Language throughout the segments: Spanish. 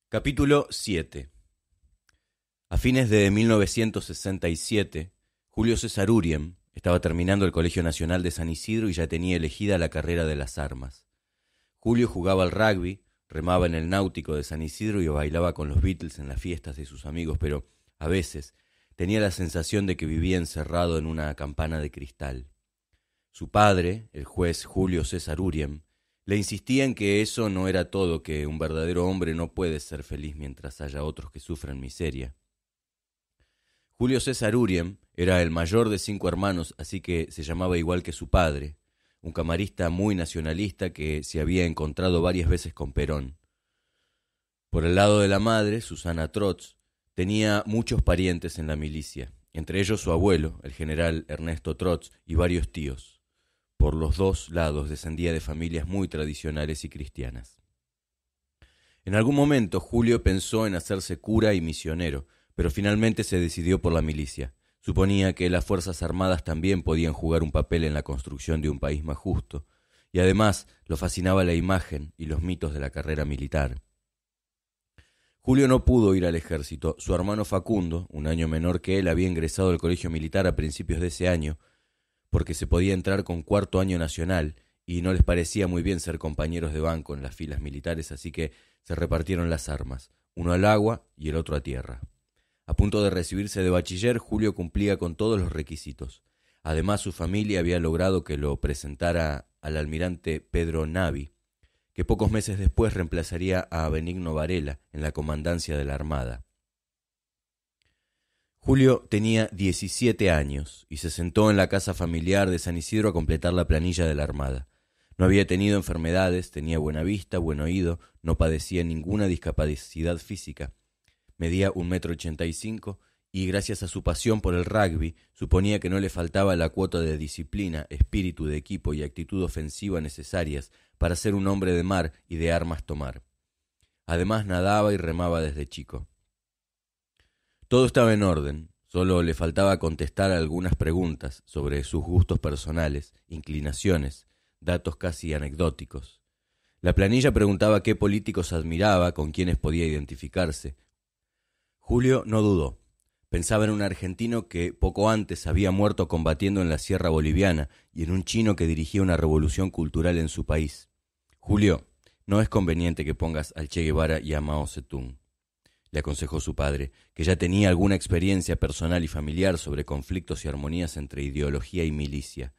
Capítulo 7. A fines de 1967, Julio César Urien estaba terminando el Colegio Nacional de San Isidro y ya tenía elegida la carrera de las armas. Julio jugaba al rugby, remaba en el náutico de San Isidro y bailaba con los Beatles en las fiestas de sus amigos, pero a veces tenía la sensación de que vivía encerrado en una campana de cristal. Su padre, el juez Julio César Urien, le insistía en que eso no era todo, que un verdadero hombre no puede ser feliz mientras haya otros que sufren miseria. Julio César Urien era el mayor de 5 hermanos, así que se llamaba igual que su padre, un camarista muy nacionalista que se había encontrado varias veces con Perón. Por el lado de la madre, Susana Trotz, tenía muchos parientes en la milicia, entre ellos su abuelo, el general Ernesto Trotz, y varios tíos. Por los dos lados descendía de familias muy tradicionales y cristianas. En algún momento Julio pensó en hacerse cura y misionero, pero finalmente se decidió por la milicia. Suponía que las Fuerzas Armadas también podían jugar un papel en la construcción de un país más justo, y además lo fascinaba la imagen y los mitos de la carrera militar. Julio no pudo ir al ejército. Su hermano Facundo, un año menor que él, había ingresado al colegio militar a principios de ese año, porque se podía entrar con 4º año nacional y no les parecía muy bien ser compañeros de banco en las filas militares, así que se repartieron las armas, uno al agua y el otro a tierra. A punto de recibirse de bachiller, Julio cumplía con todos los requisitos. Además, su familia había logrado que lo presentara al almirante Pedro Navi, que pocos meses después reemplazaría a Benigno Varela en la comandancia de la Armada. Julio tenía 17 años y se sentó en la casa familiar de San Isidro a completar la planilla de la Armada. No había tenido enfermedades, tenía buena vista, buen oído, no padecía ninguna discapacidad física. Medía 1,85 m y gracias a su pasión por el rugby suponía que no le faltaba la cuota de disciplina, espíritu de equipo y actitud ofensiva necesarias para ser un hombre de mar y de armas tomar. Además nadaba y remaba desde chico. Todo estaba en orden, solo le faltaba contestar algunas preguntas sobre sus gustos personales, inclinaciones, datos casi anecdóticos. La planilla preguntaba qué políticos admiraba, con quiénes podía identificarse. Julio no dudó. Pensaba en un argentino que poco antes había muerto combatiendo en la Sierra Boliviana y en un chino que dirigía una revolución cultural en su país. Julio, no es conveniente que pongas al Che Guevara y a Mao Zedong, le aconsejó su padre, que ya tenía alguna experiencia personal y familiar sobre conflictos y armonías entre ideología y milicia.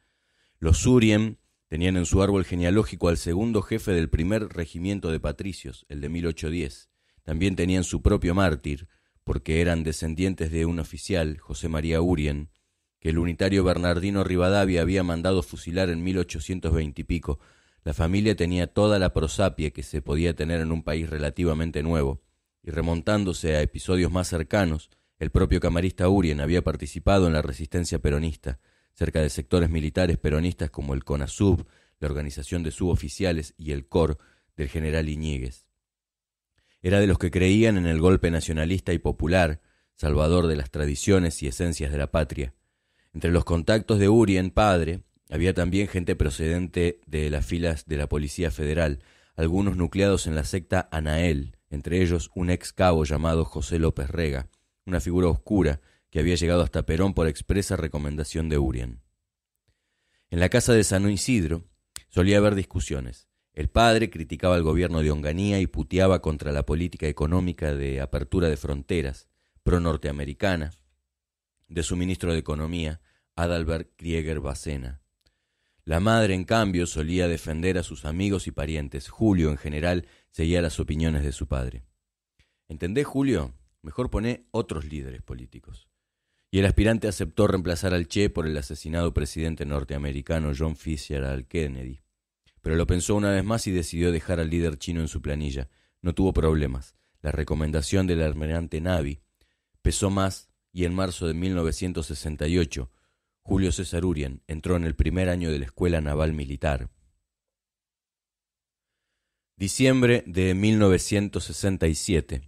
Los Urien tenían en su árbol genealógico al segundo jefe del primer regimiento de patricios, el de 1810. También tenían su propio mártir, porque eran descendientes de un oficial, José María Urien, que el unitario Bernardino Rivadavia había mandado fusilar en 1820 y pico. La familia tenía toda la prosapia que se podía tener en un país relativamente nuevo, y remontándose a episodios más cercanos, el propio camarista Urien había participado en la resistencia peronista, cerca de sectores militares peronistas como el CONASUB, la organización de suboficiales y el COR del general Iñiguez. Era de los que creían en el golpe nacionalista y popular, salvador de las tradiciones y esencias de la patria. Entre los contactos de Urien, padre, había también gente procedente de las filas de la Policía Federal, algunos nucleados en la secta Anael, entre ellos un ex cabo llamado José López Rega, una figura oscura que había llegado hasta Perón por expresa recomendación de Urien. En la casa de San Isidro solía haber discusiones. El padre criticaba al gobierno de Onganía y puteaba contra la política económica de apertura de fronteras, pro-norteamericana, de su ministro de Economía, Adalbert Krieger Bacena. La madre, en cambio, solía defender a sus amigos y parientes. Julio, en general, seguía las opiniones de su padre. ¿Entendés, Julio? Mejor poné otros líderes políticos. Y el aspirante aceptó reemplazar al Che por el asesinado presidente norteamericano John Fitzgerald Kennedy. Pero lo pensó una vez más y decidió dejar al líder chino en su planilla. No tuvo problemas. La recomendación del almirante Navi pesó más y en marzo de 1968 Julio César Urien entró en el primer año de la Escuela Naval Militar. Diciembre de 1967.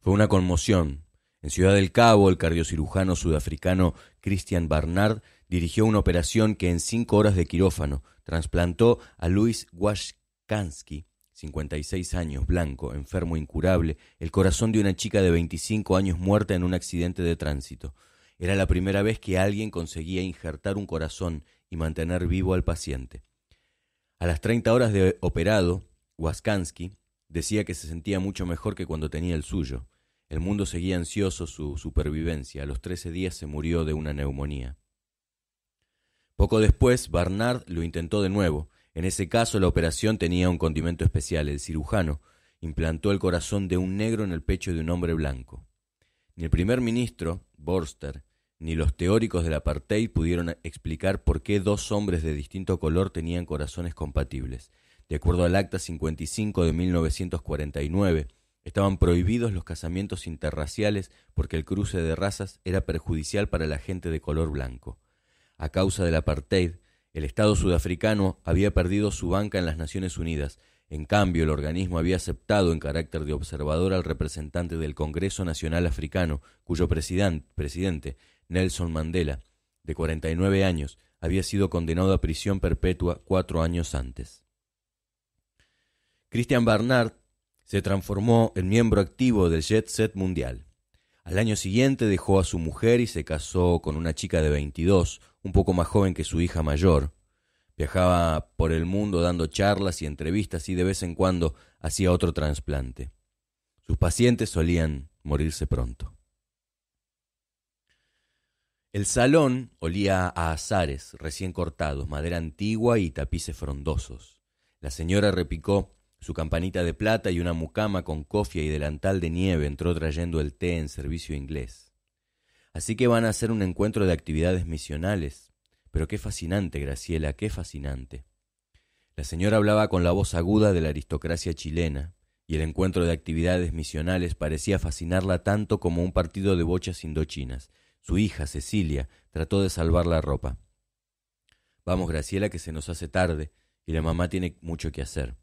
Fue una conmoción. En Ciudad del Cabo, el cardiocirujano sudafricano Christian Barnard dirigió una operación que en 5 horas de quirófano trasplantó a Louis Washkansky, 56 años, blanco, enfermo, incurable, el corazón de una chica de 25 años muerta en un accidente de tránsito. Era la primera vez que alguien conseguía injertar un corazón y mantener vivo al paciente. A las 30 horas de operado, Waskansky decía que se sentía mucho mejor que cuando tenía el suyo. El mundo seguía ansioso su supervivencia. A los 13 días se murió de una neumonía. Poco después, Barnard lo intentó de nuevo. En ese caso, la operación tenía un condimento especial. El cirujano implantó el corazón de un negro en el pecho de un hombre blanco. Ni el primer ministro, Vorster, ni los teóricos del apartheid pudieron explicar por qué dos hombres de distinto color tenían corazones compatibles. De acuerdo al Acta 55 de 1949, estaban prohibidos los casamientos interraciales porque el cruce de razas era perjudicial para la gente de color blanco. A causa del apartheid, el Estado sudafricano había perdido su banca en las Naciones Unidas. En cambio, el organismo había aceptado en carácter de observador al representante del Congreso Nacional Africano, cuyo presidente, Nelson Mandela, de 49 años, había sido condenado a prisión perpetua 4 años antes. Christian Barnard se transformó en miembro activo del jet set mundial. Al año siguiente dejó a su mujer y se casó con una chica de 22, un poco más joven que su hija mayor. Viajaba por el mundo dando charlas y entrevistas y de vez en cuando hacía otro trasplante. Sus pacientes solían morirse pronto. El salón olía a azares recién cortados, madera antigua y tapices frondosos. La señora repicó su campanita de plata y una mucama con cofia y delantal de nieve entró trayendo el té en servicio inglés. Así que van a hacer un encuentro de actividades misionales. Pero qué fascinante, Graciela, qué fascinante. La señora hablaba con la voz aguda de la aristocracia chilena, y el encuentro de actividades misionales parecía fascinarla tanto como un partido de bochas indochinas. Su hija, Cecilia, trató de salvar la ropa. Vamos, Graciela, que se nos hace tarde, y la mamá tiene mucho que hacer.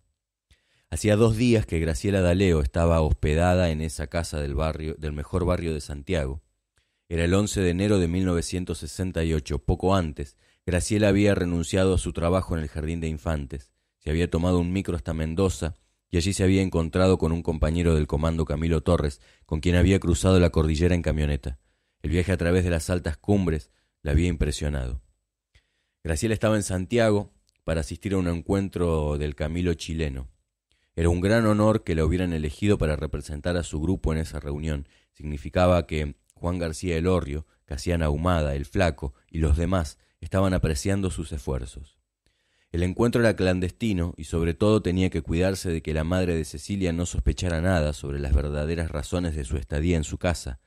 Hacía 2 días que Graciela D'Aleo estaba hospedada en esa casa del mejor barrio de Santiago. Era el 11 de enero de 1968. Poco antes, Graciela había renunciado a su trabajo en el Jardín de Infantes. Se había tomado un micro hasta Mendoza y allí se había encontrado con un compañero del comando, Camilo Torres, con quien había cruzado la cordillera en camioneta. El viaje a través de las altas cumbres la había impresionado. Graciela estaba en Santiago para asistir a un encuentro del Camilo chileno. Era un gran honor que la hubieran elegido para representar a su grupo en esa reunión. Significaba que Juan García Elorrio, Casiana Ahumada, el Flaco y los demás estaban apreciando sus esfuerzos. El encuentro era clandestino y sobre todo tenía que cuidarse de que la madre de Cecilia no sospechara nada sobre las verdaderas razones de su estadía en su casa.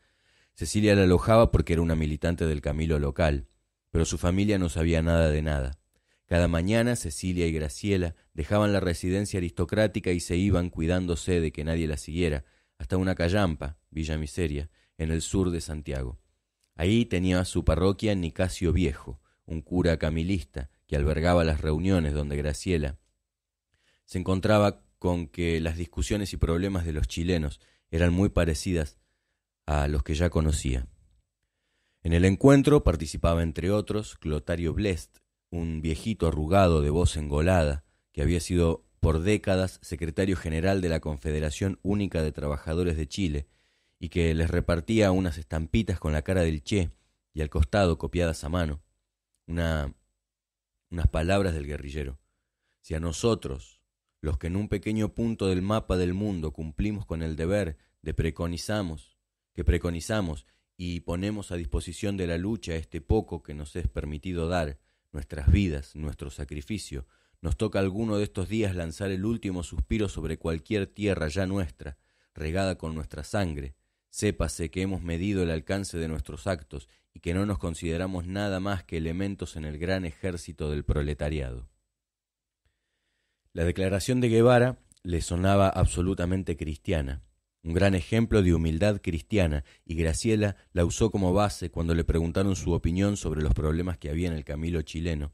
Cecilia la alojaba porque era una militante del Camilo local, pero su familia no sabía nada de nada. Cada mañana Cecilia y Graciela dejaban la residencia aristocrática y se iban cuidándose de que nadie la siguiera, hasta una callampa, Villa Miseria, en el sur de Santiago. Ahí tenía su parroquia Nicasio Viejo, un cura camilista que albergaba las reuniones donde Graciela se encontraba con que las discusiones y problemas de los chilenos eran muy parecidas a los que ya conocía. En el encuentro participaba entre otros Clotario Blest, un viejito arrugado de voz engolada que había sido por décadas secretario general de la Confederación Única de Trabajadores de Chile y que les repartía unas estampitas con la cara del Che y al costado, copiadas a mano, unas palabras del guerrillero. Si a nosotros, los que en un pequeño punto del mapa del mundo cumplimos con el deber de preconizamos y ponemos a disposición de la lucha este poco que nos es permitido dar, nuestras vidas, nuestro sacrificio, nos toca alguno de estos días lanzar el último suspiro sobre cualquier tierra ya nuestra, regada con nuestra sangre, sépase que hemos medido el alcance de nuestros actos y que no nos consideramos nada más que elementos en el gran ejército del proletariado. La declaración de Guevara le sonaba absolutamente cristiana, un gran ejemplo de humildad cristiana, y Graciela la usó como base cuando le preguntaron su opinión sobre los problemas que había en el Camilo chileno,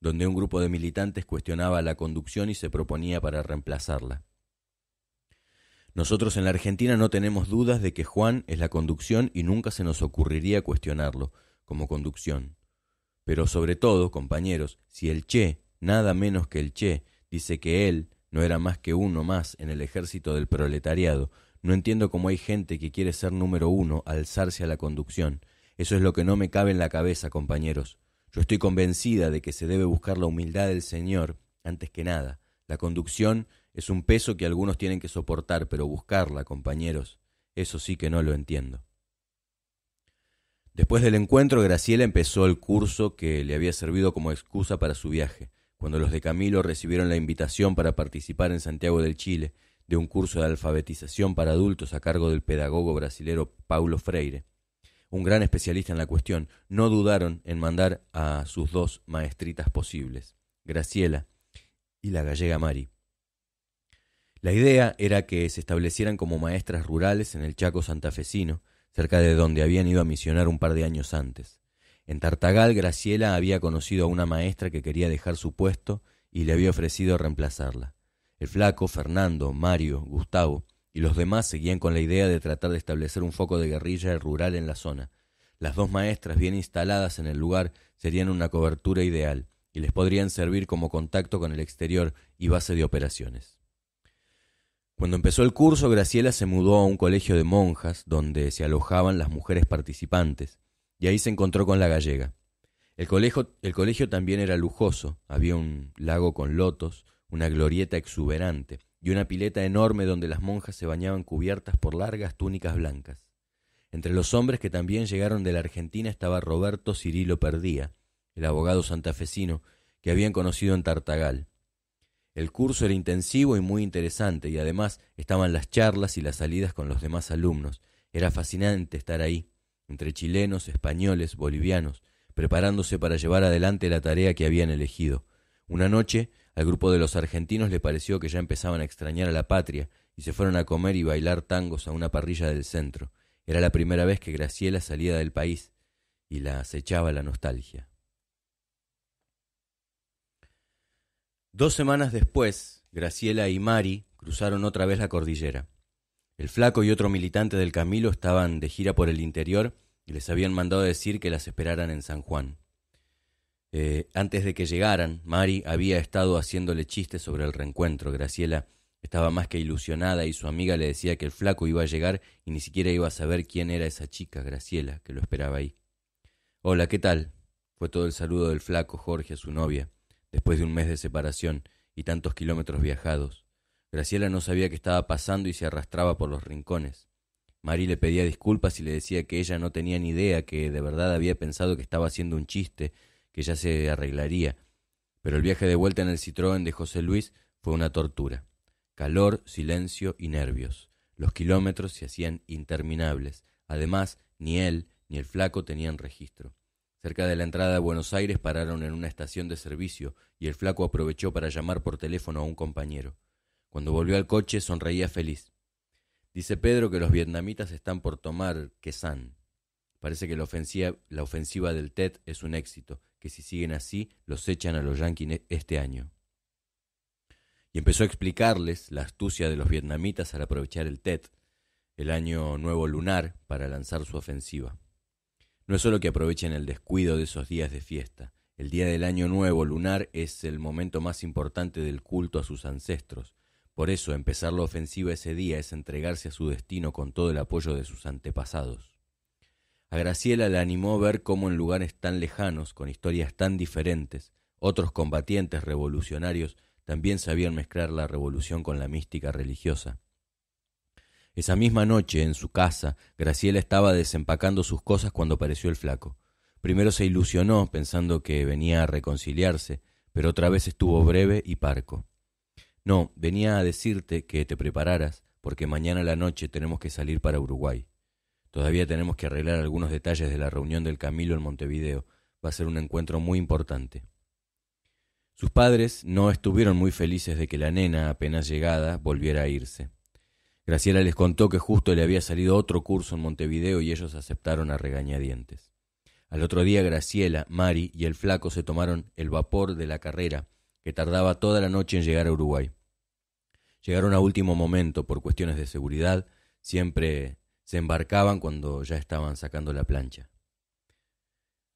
donde un grupo de militantes cuestionaba la conducción y se proponía para reemplazarla. Nosotros en la Argentina no tenemos dudas de que Juan es la conducción y nunca se nos ocurriría cuestionarlo como conducción. Pero sobre todo, compañeros, si el Che, nada menos que el Che, dice que él no era más que uno más en el ejército del proletariado. No entiendo cómo hay gente que quiere ser número uno, alzarse a la conducción. Eso es lo que no me cabe en la cabeza, compañeros. Yo estoy convencida de que se debe buscar la humildad del Señor antes que nada. La conducción es un peso que algunos tienen que soportar, pero buscarla, compañeros, eso sí que no lo entiendo. Después del encuentro, Graciela empezó el curso que le había servido como excusa para su viaje, cuando los de Camilo recibieron la invitación para participar en Santiago del Chile de un curso de alfabetización para adultos a cargo del pedagogo brasilero Paulo Freire, un gran especialista en la cuestión. No dudaron en mandar a sus dos maestritas posibles, Graciela y la gallega Mari. La idea era que se establecieran como maestras rurales en el Chaco santafesino, cerca de donde habían ido a misionar un par de años antes. En Tartagal, Graciela había conocido a una maestra que quería dejar su puesto y le había ofrecido reemplazarla. El flaco, Fernando, Mario, Gustavo y los demás seguían con la idea de tratar de establecer un foco de guerrilla rural en la zona. Las dos maestras bien instaladas en el lugar serían una cobertura ideal y les podrían servir como contacto con el exterior y base de operaciones. Cuando empezó el curso, Graciela se mudó a un colegio de monjas donde se alojaban las mujeres participantes, y ahí se encontró con la gallega. El colegio también era lujoso, había un lago con lotos, una glorieta exuberante y una pileta enorme donde las monjas se bañaban cubiertas por largas túnicas blancas. Entre los hombres que también llegaron de la Argentina estaba Roberto Cirilo Perdía, el abogado santafesino que habían conocido en Tartagal. El curso era intensivo y muy interesante, y además estaban las charlas y las salidas con los demás alumnos. Era fascinante estar ahí, entre chilenos, españoles, bolivianos, preparándose para llevar adelante la tarea que habían elegido. Una noche, al grupo de los argentinos le pareció que ya empezaban a extrañar a la patria, y se fueron a comer y bailar tangos a una parrilla del centro. Era la primera vez que Graciela salía del país, y la acechaba la nostalgia. 2 semanas después, Graciela y Mari cruzaron otra vez la cordillera. El flaco y otro militante del Camilo estaban de gira por el interior y les habían mandado decir que las esperaran en San Juan. Antes de que llegaran, Mari había estado haciéndole chistes sobre el reencuentro. Graciela estaba más que ilusionada y su amiga le decía que el flaco iba a llegar y ni siquiera iba a saber quién era esa chica, Graciela, que lo esperaba ahí. «Hola, ¿qué tal?», fue todo el saludo del flaco Jorge a su novia, después de un mes de separación y tantos kilómetros viajados. Graciela no sabía qué estaba pasando y se arrastraba por los rincones. Mari le pedía disculpas y le decía que ella no tenía ni idea, que de verdad había pensado que estaba haciendo un chiste, que ya se arreglaría. Pero el viaje de vuelta en el Citroën de José Luis fue una tortura. Calor, silencio y nervios. Los kilómetros se hacían interminables. Además, ni él ni el flaco tenían registro. Cerca de la entrada de Buenos Aires pararon en una estación de servicio y el flaco aprovechó para llamar por teléfono a un compañero. Cuando volvió al coche sonreía feliz. «Dice Pedro que los vietnamitas están por tomar Qué San. Parece que la ofensiva del Tet es un éxito, que si siguen así los echan a los yanquis este año». Y empezó a explicarles la astucia de los vietnamitas al aprovechar el Tet, el año nuevo lunar, para lanzar su ofensiva. No es solo que aprovechen el descuido de esos días de fiesta. El día del año nuevo lunar es el momento más importante del culto a sus ancestros. Por eso, empezar la ofensiva ese día es entregarse a su destino con todo el apoyo de sus antepasados. A Graciela le animó ver cómo en lugares tan lejanos, con historias tan diferentes, otros combatientes revolucionarios también sabían mezclar la revolución con la mística religiosa. Esa misma noche, en su casa, Graciela estaba desempacando sus cosas cuando apareció el flaco. Primero se ilusionó, pensando que venía a reconciliarse, pero otra vez estuvo breve y parco. «No, venía a decirte que te prepararas, porque mañana a la noche tenemos que salir para Uruguay. Todavía tenemos que arreglar algunos detalles de la reunión del Camilo en Montevideo. Va a ser un encuentro muy importante». Sus padres no estuvieron muy felices de que la nena, apenas llegada, volviera a irse. Graciela les contó que justo le había salido otro curso en Montevideo y ellos aceptaron a regañadientes. Al otro día Graciela, Mari y el flaco se tomaron el vapor de la carrera, que tardaba toda la noche en llegar a Uruguay. Llegaron a último momento por cuestiones de seguridad, siempre se embarcaban cuando ya estaban sacando la plancha.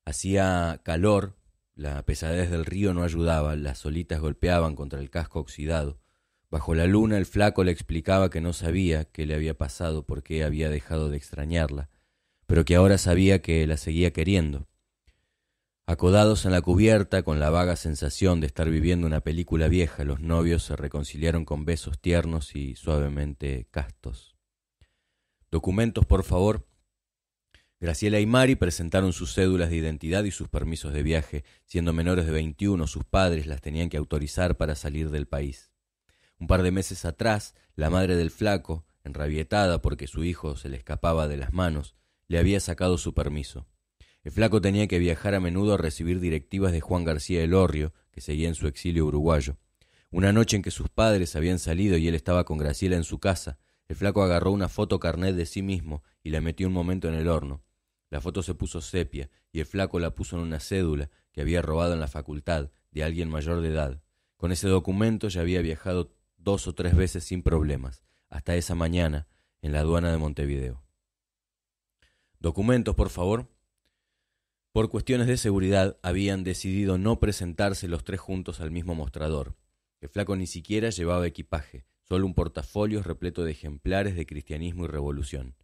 Hacía calor, la pesadez del río no ayudaba, las olitas golpeaban contra el casco oxidado. Bajo la luna el flaco le explicaba que no sabía qué le había pasado, por qué había dejado de extrañarla, pero que ahora sabía que la seguía queriendo. Acodados en la cubierta, con la vaga sensación de estar viviendo una película vieja, los novios se reconciliaron con besos tiernos y suavemente castos. «Documentos, por favor». Graciela y Mari presentaron sus cédulas de identidad y sus permisos de viaje. Siendo menores de 21, sus padres las tenían que autorizar para salir del país. Un par de meses atrás, la madre del flaco, enrabietada porque su hijo se le escapaba de las manos, le había sacado su permiso. El flaco tenía que viajar a menudo a recibir directivas de Juan García Elorrio, que seguía en su exilio uruguayo. Una noche en que sus padres habían salido y él estaba con Graciela en su casa, el flaco agarró una foto carnet de sí mismo y la metió un momento en el horno. La foto se puso sepia y el flaco la puso en una cédula que había robado en la facultad de alguien mayor de edad. Con ese documento ya había viajado 2 o 3 veces sin problemas, hasta esa mañana en la aduana de Montevideo. «Documentos, por favor». Por cuestiones de seguridad habían decidido no presentarse los 3 juntos al mismo mostrador. El flaco ni siquiera llevaba equipaje, solo un portafolio repleto de ejemplares de Cristianismo y Revolución.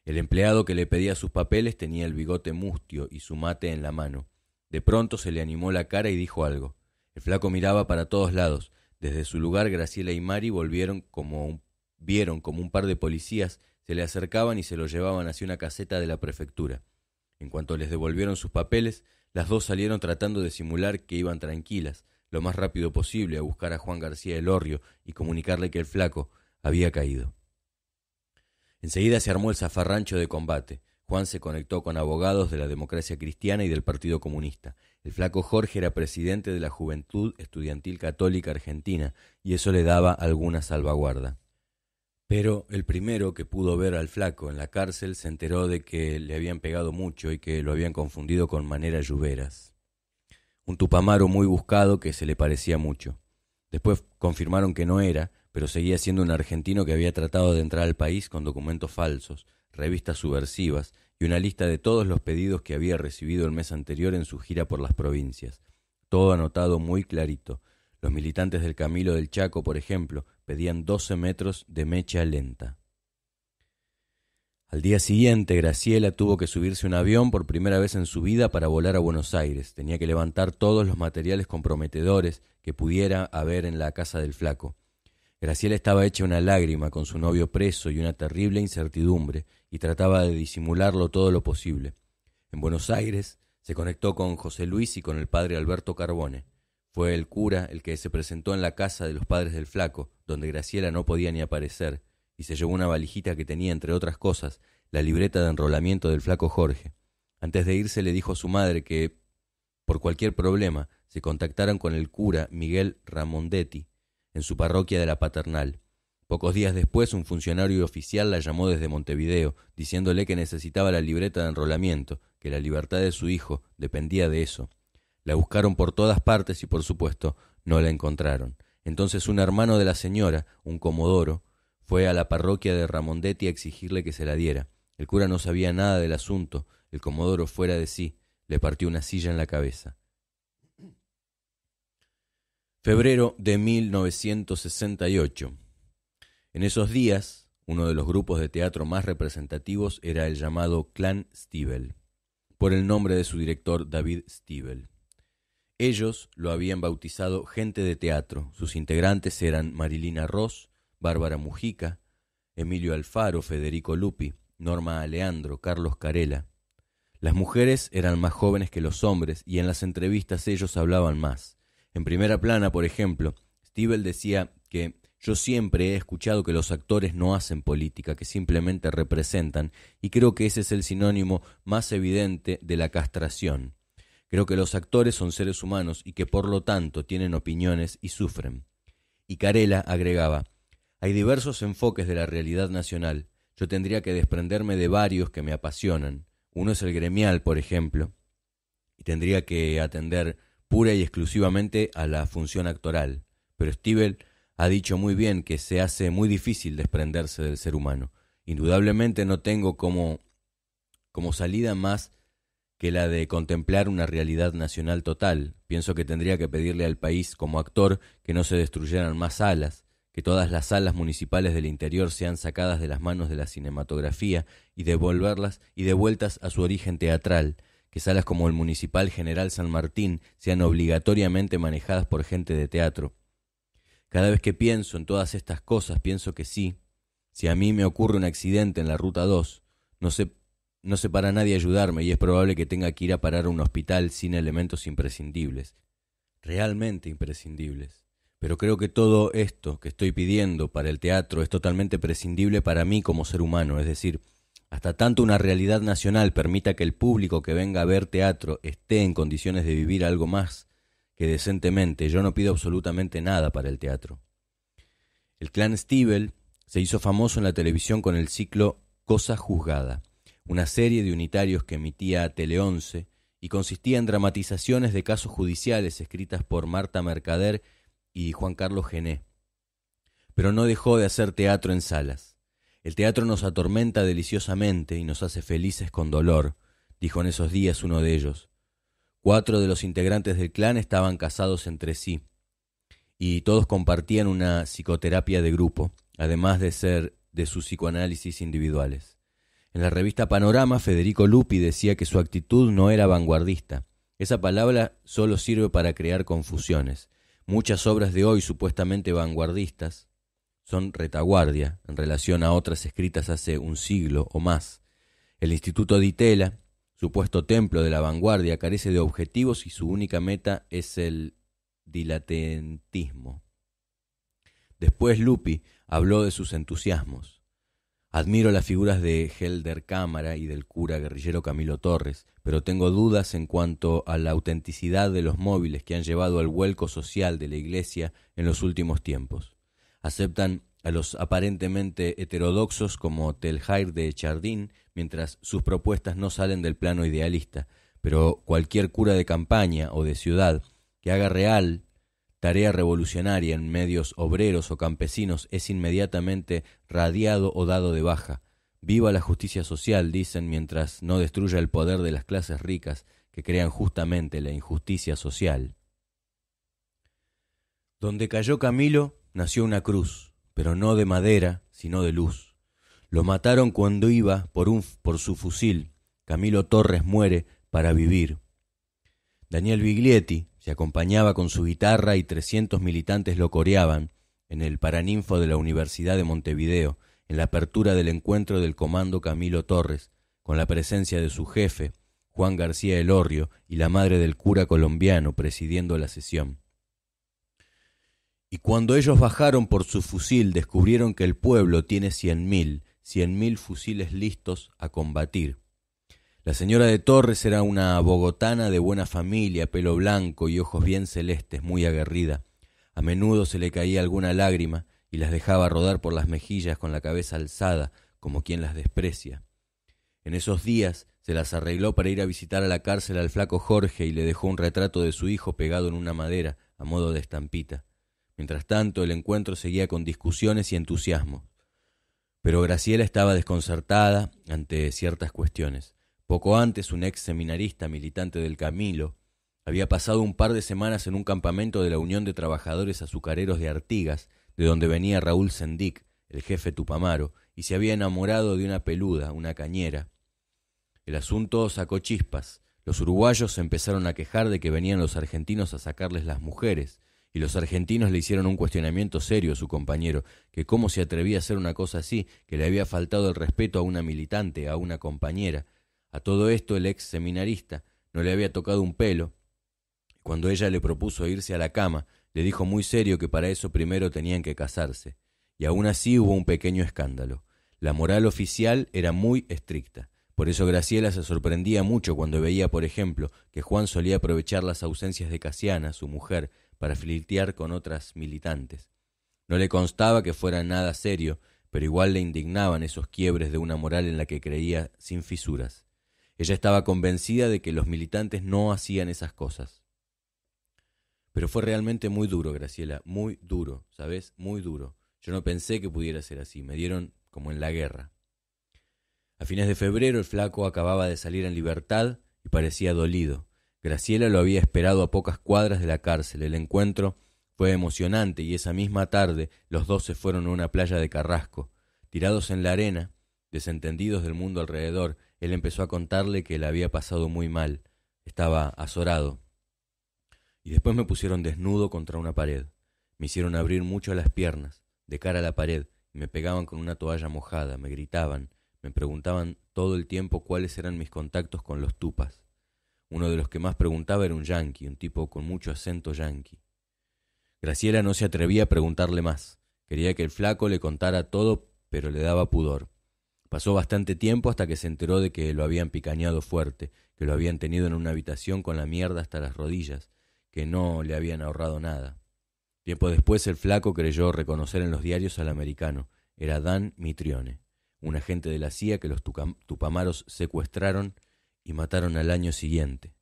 El empleado que le pedía sus papeles tenía el bigote mustio y su mate en la mano. De pronto se le animó la cara y dijo algo. El flaco miraba para todos lados. Desde su lugar, Graciela y Mari vieron como un par de policías se le acercaban y se lo llevaban hacia una caseta de la prefectura. En cuanto les devolvieron sus papeles, las dos salieron tratando de simular que iban tranquilas, lo más rápido posible, a buscar a Juan García Elorrio y comunicarle que el flaco había caído. Enseguida se armó el zafarrancho de combate. Juan se conectó con abogados de la Democracia Cristiana y del Partido Comunista. El flaco Jorge era presidente de la Juventud Estudiantil Católica Argentina y eso le daba alguna salvaguarda. Pero el primero que pudo ver al flaco en la cárcel se enteró de que le habían pegado mucho y que lo habían confundido con Manera Lluveras, un tupamaro muy buscado que se le parecía mucho. Después confirmaron que no era, pero seguía siendo un argentino que había tratado de entrar al país con documentos falsos, revistas subversivas y una lista de todos los pedidos que había recibido el mes anterior en su gira por las provincias. Todo anotado muy clarito. Los militantes del Camilo del Chaco, por ejemplo, pedían 12 metros de mecha lenta. Al día siguiente, Graciela tuvo que subirse a un avión por primera vez en su vida para volar a Buenos Aires. Tenía que levantar todos los materiales comprometedores que pudiera haber en la casa del flaco. Graciela estaba hecha una lágrima con su novio preso y una terrible incertidumbre, y trataba de disimularlo todo lo posible. En Buenos Aires se conectó con José Luis y con el padre Alberto Carbone. Fue el cura el que se presentó en la casa de los padres del flaco, donde Graciela no podía ni aparecer, y se llevó una valijita que tenía, entre otras cosas, la libreta de enrolamiento del flaco Jorge. Antes de irse le dijo a su madre que, por cualquier problema, se contactaran con el cura Miguel Ramondetti, en su parroquia de la Paternal. Pocos días después, un funcionario oficial la llamó desde Montevideo, diciéndole que necesitaba la libreta de enrolamiento, que la libertad de su hijo dependía de eso. La buscaron por todas partes y, por supuesto, no la encontraron. Entonces un hermano de la señora, un comodoro, fue a la parroquia de Ramondetti a exigirle que se la diera. El cura no sabía nada del asunto. El comodoro, fuera de sí, le partió una silla en la cabeza. Febrero de 1968. En esos días, uno de los grupos de teatro más representativos era el llamado Clan Stivel, por el nombre de su director David Stivel. Ellos lo habían bautizado Gente de Teatro. Sus integrantes eran Marilina Ross, Bárbara Mujica, Emilio Alfaro, Federico Lupi, Norma Aleandro, Carlos Carela. Las mujeres eran más jóvenes que los hombres y en las entrevistas ellos hablaban más. En primera plana, por ejemplo, Stivel decía que yo siempre he escuchado que los actores no hacen política, que simplemente representan, y creo que ese es el sinónimo más evidente de la castración. Creo que los actores son seres humanos y que por lo tanto tienen opiniones y sufren. Y Carela agregaba, hay diversos enfoques de la realidad nacional. Yo tendría que desprenderme de varios que me apasionan. Uno es el gremial, por ejemplo, y tendría que atender pura y exclusivamente a la función actoral. Pero Stivel ha dicho muy bien que se hace muy difícil desprenderse del ser humano. Indudablemente no tengo como salida más que la de contemplar una realidad nacional total. Pienso que tendría que pedirle al país como actor que no se destruyeran más alas, que todas las salas municipales del interior sean sacadas de las manos de la cinematografía y devueltas a su origen teatral, que salas como el Municipal General San Martín sean obligatoriamente manejadas por gente de teatro. Cada vez que pienso en todas estas cosas, pienso que sí, si a mí me ocurre un accidente en la Ruta 2, no sé para nadie ayudarme y es probable que tenga que ir a parar a un hospital sin elementos imprescindibles, realmente imprescindibles. Pero creo que todo esto que estoy pidiendo para el teatro es totalmente prescindible para mí como ser humano, es decir, hasta tanto una realidad nacional permita que el público que venga a ver teatro esté en condiciones de vivir algo más que decentemente, yo no pido absolutamente nada para el teatro. El clan Stiebel se hizo famoso en la televisión con el ciclo Cosa Juzgada, una serie de unitarios que emitía Tele 11 y consistía en dramatizaciones de casos judiciales escritas por Marta Mercader y Juan Carlos Gené. Pero no dejó de hacer teatro en salas. El teatro nos atormenta deliciosamente y nos hace felices con dolor, dijo en esos días uno de ellos. 4 de los integrantes del clan estaban casados entre sí, y todos compartían una psicoterapia de grupo, además de ser de sus psicoanálisis individuales. En la revista Panorama, Federico Lupi decía que su actitud no era vanguardista. Esa palabra solo sirve para crear confusiones. Muchas obras de hoy supuestamente vanguardistas son retaguardia en relación a otras escritas hace un siglo o más. El Instituto Di Tella, supuesto templo de la vanguardia, carece de objetivos y su única meta es el dilatentismo. Después Lupi habló de sus entusiasmos. Admiro las figuras de Helder Cámara y del cura guerrillero Camilo Torres, pero tengo dudas en cuanto a la autenticidad de los móviles que han llevado al vuelco social de la Iglesia en los últimos tiempos. Aceptan a los aparentemente heterodoxos como Teljair de Chardin, mientras sus propuestas no salen del plano idealista, pero cualquier cura de campaña o de ciudad que haga real tarea revolucionaria en medios obreros o campesinos es inmediatamente radiado o dado de baja. Viva la justicia social, dicen, mientras no destruya el poder de las clases ricas que crean justamente la injusticia social. Donde cayó Camilo nació una cruz, pero no de madera, sino de luz. Lo mataron cuando iba por su fusil. Camilo Torres muere para vivir. Daniel Biglietti se acompañaba con su guitarra y 300 militantes lo coreaban en el Paraninfo de la Universidad de Montevideo, en la apertura del encuentro del Comando Camilo Torres, con la presencia de su jefe, Juan García Elorrio, y la madre del cura colombiano presidiendo la sesión. Y cuando ellos bajaron por su fusil, descubrieron que el pueblo tiene 100.000 fusiles listos a combatir. La señora de Torres era una bogotana de buena familia, pelo blanco y ojos bien celestes, muy aguerrida. A menudo se le caía alguna lágrima y las dejaba rodar por las mejillas con la cabeza alzada, como quien las desprecia. En esos días se las arregló para ir a visitar a la cárcel al flaco Jorge y le dejó un retrato de su hijo pegado en una madera, a modo de estampita. Mientras tanto, el encuentro seguía con discusiones y entusiasmo. Pero Graciela estaba desconcertada ante ciertas cuestiones. Poco antes, un ex seminarista militante del Camilo había pasado un par de semanas en un campamento de la Unión de Trabajadores Azucareros de Artigas, de donde venía Raúl Sendic, el jefe Tupamaro, y se había enamorado de una peluda, una cañera. El asunto sacó chispas. Los uruguayos se empezaron a quejar de que venían los argentinos a sacarles las mujeres, y los argentinos le hicieron un cuestionamiento serio a su compañero, que cómo se atrevía a hacer una cosa así, que le había faltado el respeto a una militante, a una compañera. A todo esto el ex seminarista no le había tocado un pelo. Cuando ella le propuso irse a la cama, le dijo muy serio que para eso primero tenían que casarse. Y aún así hubo un pequeño escándalo. La moral oficial era muy estricta. Por eso Graciela se sorprendía mucho cuando veía, por ejemplo, que Juan solía aprovechar las ausencias de Casiana, su mujer, para flirtear con otras militantes. No le constaba que fuera nada serio, pero igual le indignaban esos quiebres de una moral en la que creía sin fisuras. Ella estaba convencida de que los militantes no hacían esas cosas. Pero fue realmente muy duro, Graciela, muy duro, ¿sabes? Muy duro. Yo no pensé que pudiera ser así, me dieron como en la guerra. A fines de febrero el flaco acababa de salir en libertad y parecía dolido. Graciela lo había esperado a pocas cuadras de la cárcel. El encuentro Fue emocionante y esa misma tarde los dos se fueron a una playa de Carrasco. Tirados en la arena, desentendidos del mundo alrededor, él empezó a contarle que la había pasado muy mal. Estaba azorado. Y después me pusieron desnudo contra una pared. Me hicieron abrir mucho las piernas, de cara a la pared, y me pegaban con una toalla mojada, me gritaban, me preguntaban todo el tiempo cuáles eran mis contactos con los tupas. Uno de los que más preguntaba era un yanqui, un tipo con mucho acento yanqui. Graciela no se atrevía a preguntarle más. Quería que el flaco le contara todo, pero le daba pudor. Pasó bastante tiempo hasta que se enteró de que lo habían picañado fuerte, que lo habían tenido en una habitación con la mierda hasta las rodillas, que no le habían ahorrado nada. Tiempo después el flaco creyó reconocer en los diarios al americano. Era Dan Mitrione, un agente de la CIA que los tupamaros secuestraron y mataron al año siguiente.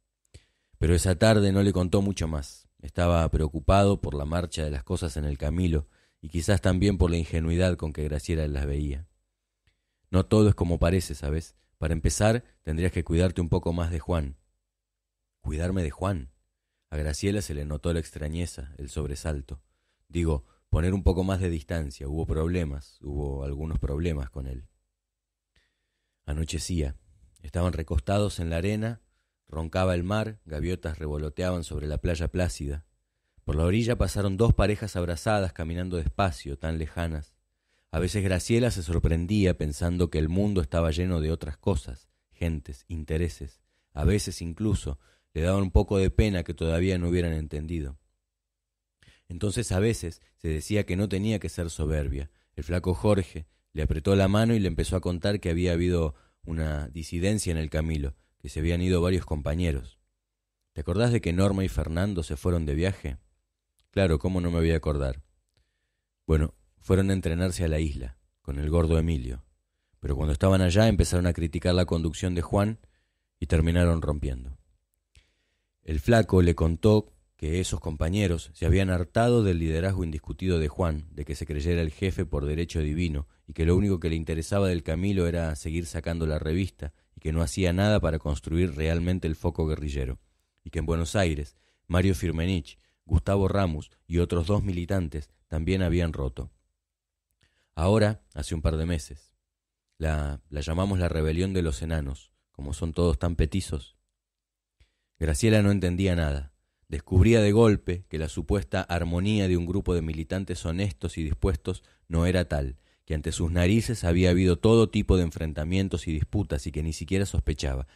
Pero esa tarde no le contó mucho más. Estaba preocupado por la marcha de las cosas en el Camilo y quizás también por la ingenuidad con que Graciela las veía. No todo es como parece, ¿sabes? Para empezar, tendrías que cuidarte un poco más de Juan. ¿Cuidarme de Juan? A Graciela se le notó la extrañeza, el sobresalto. Digo, poner un poco más de distancia. Hubo algunos problemas con él. Anochecía. Estaban recostados en la arena, roncaba el mar, gaviotas revoloteaban sobre la playa plácida. Por la orilla pasaron dos parejas abrazadas caminando despacio, tan lejanas. A veces Graciela se sorprendía pensando que el mundo estaba lleno de otras cosas, gentes, intereses. A veces incluso le daba un poco de pena que todavía no hubieran entendido. Entonces a veces se decía que no tenía que ser soberbia. El flaco Jorge le apretó la mano y le empezó a contar que había habido una disidencia en el Camilo, que se habían ido varios compañeros. ¿Te acordás de que Norma y Fernando se fueron de viaje? Claro, ¿cómo no me voy a acordar? Bueno, fueron a entrenarse a la isla, con el gordo Emilio. Pero cuando estaban allá empezaron a criticar la conducción de Juan y terminaron rompiendo. El flaco le contó que esos compañeros se habían hartado del liderazgo indiscutido de Juan, de que se creyera el jefe por derecho divino, y que lo único que le interesaba del Camilo era seguir sacando la revista, y que no hacía nada para construir realmente el foco guerrillero, y que en Buenos Aires, Mario Firmenich, Gustavo Ramos y otros 2 militantes también habían roto. Ahora, hace un par de meses, la llamamos la rebelión de los enanos, como son todos tan petizos. Graciela no entendía nada. Descubría de golpe que la supuesta armonía de un grupo de militantes honestos y dispuestos no era tal, que ante sus narices había habido todo tipo de enfrentamientos y disputas y que ni siquiera sospechaba,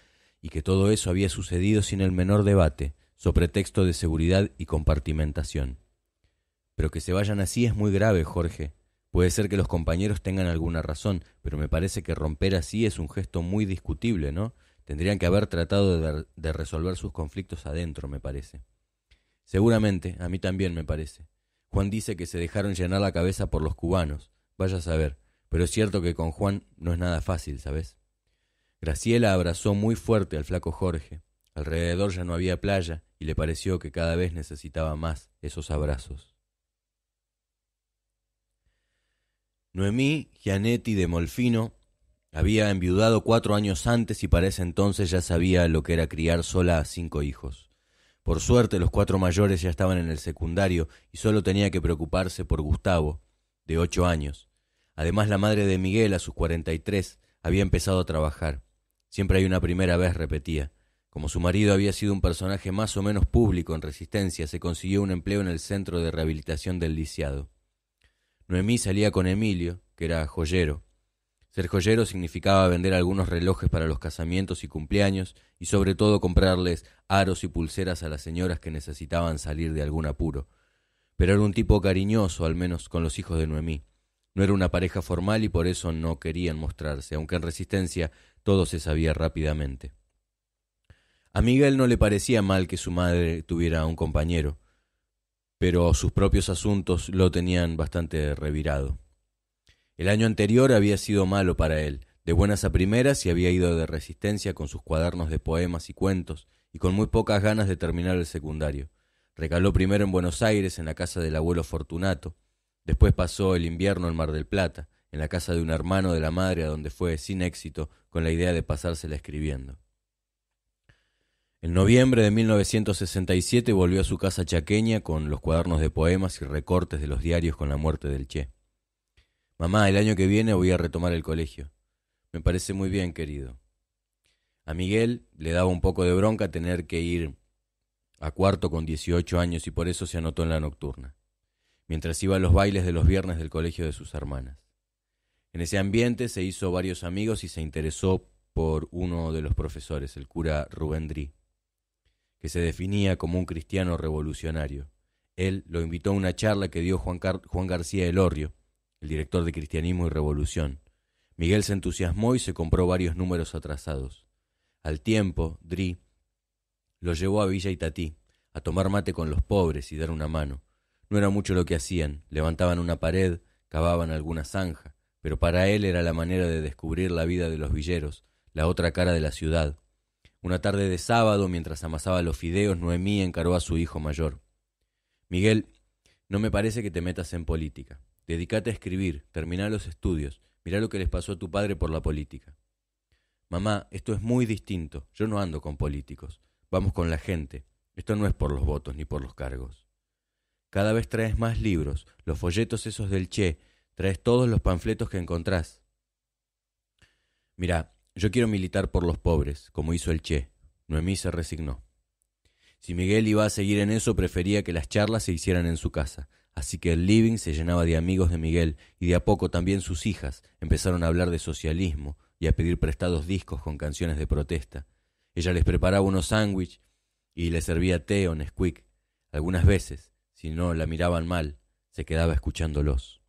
y que todo eso había sucedido sin el menor debate, so pretexto de seguridad y compartimentación. Pero que se vayan así es muy grave, Jorge. Puede ser que los compañeros tengan alguna razón, pero me parece que romper así es un gesto muy discutible, ¿no? Tendrían que haber tratado de resolver sus conflictos adentro, me parece. Seguramente, a mí también me parece. Juan dice que se dejaron llenar la cabeza por los cubanos. Vaya a saber, pero es cierto que con Juan no es nada fácil, ¿sabes? Graciela abrazó muy fuerte al flaco Jorge. Alrededor ya no había playa y le pareció que cada vez necesitaba más esos abrazos. Noemí Gianetti de Molfino había enviudado 4 años antes y para ese entonces ya sabía lo que era criar sola a 5 hijos. Por suerte los 4 mayores ya estaban en el secundario y solo tenía que preocuparse por Gustavo, de 8 años. Además la madre de Miguel, a sus 43, había empezado a trabajar. Siempre hay una primera vez, repetía. Como su marido había sido un personaje más o menos público en Resistencia, se consiguió un empleo en el centro de rehabilitación del lisiado. Noemí salía con Emilio, que era joyero. Ser joyero significaba vender algunos relojes para los casamientos y cumpleaños y sobre todo comprarles aros y pulseras a las señoras que necesitaban salir de algún apuro. Pero era un tipo cariñoso, al menos con los hijos de Noemí. No era una pareja formal y por eso no querían mostrarse, aunque en Resistencia todo se sabía rápidamente. A Miguel no le parecía mal que su madre tuviera un compañero, pero sus propios asuntos lo tenían bastante revirado. El año anterior había sido malo para él, de buenas a primeras, y había ido de Resistencia con sus cuadernos de poemas y cuentos, y con muy pocas ganas de terminar el secundario. Recaló primero en Buenos Aires, en la casa del abuelo Fortunato. Después pasó el invierno en Mar del Plata, en la casa de un hermano de la madre, a donde fue sin éxito, con la idea de pasársela escribiendo. En noviembre de 1967 volvió a su casa chaqueña con los cuadernos de poemas y recortes de los diarios con la muerte del Che. Mamá, el año que viene voy a retomar el colegio. Me parece muy bien, querido. A Miguel le daba un poco de bronca tener que ir a cuarto con 18 años y por eso se anotó en la nocturna, mientras iba a los bailes de los viernes del colegio de sus hermanas. En ese ambiente se hizo varios amigos y se interesó por uno de los profesores, el cura Rubén Drí, que se definía como un cristiano revolucionario. Él lo invitó a una charla que dio Juan García Elorrio, el director de Cristianismo y Revolución. Miguel se entusiasmó y se compró varios números atrasados. Al tiempo, Drí lo llevó a Villa Itatí, a tomar mate con los pobres y dar una mano. No era mucho lo que hacían, levantaban una pared, cavaban alguna zanja, pero para él era la manera de descubrir la vida de los villeros, la otra cara de la ciudad. Una tarde de sábado, mientras amasaba los fideos, Noemí encaró a su hijo mayor. Miguel, no me parece que te metas en política. Dedícate a escribir, terminá los estudios, mirá lo que les pasó a tu padre por la política. Mamá, esto es muy distinto, yo no ando con políticos, vamos con la gente, esto no es por los votos ni por los cargos. Cada vez traes más libros, los folletos esos del Che, traes todos los panfletos que encontrás. Mirá, yo quiero militar por los pobres, como hizo el Che. Noemí se resignó. Si Miguel iba a seguir en eso, prefería que las charlas se hicieran en su casa, así que el living se llenaba de amigos de Miguel, y de a poco también sus hijas empezaron a hablar de socialismo y a pedir prestados discos con canciones de protesta. Ella les preparaba unos sándwiches y les servía té o Nesquik. Algunas veces, si no la miraban mal, se quedaba escuchándolos.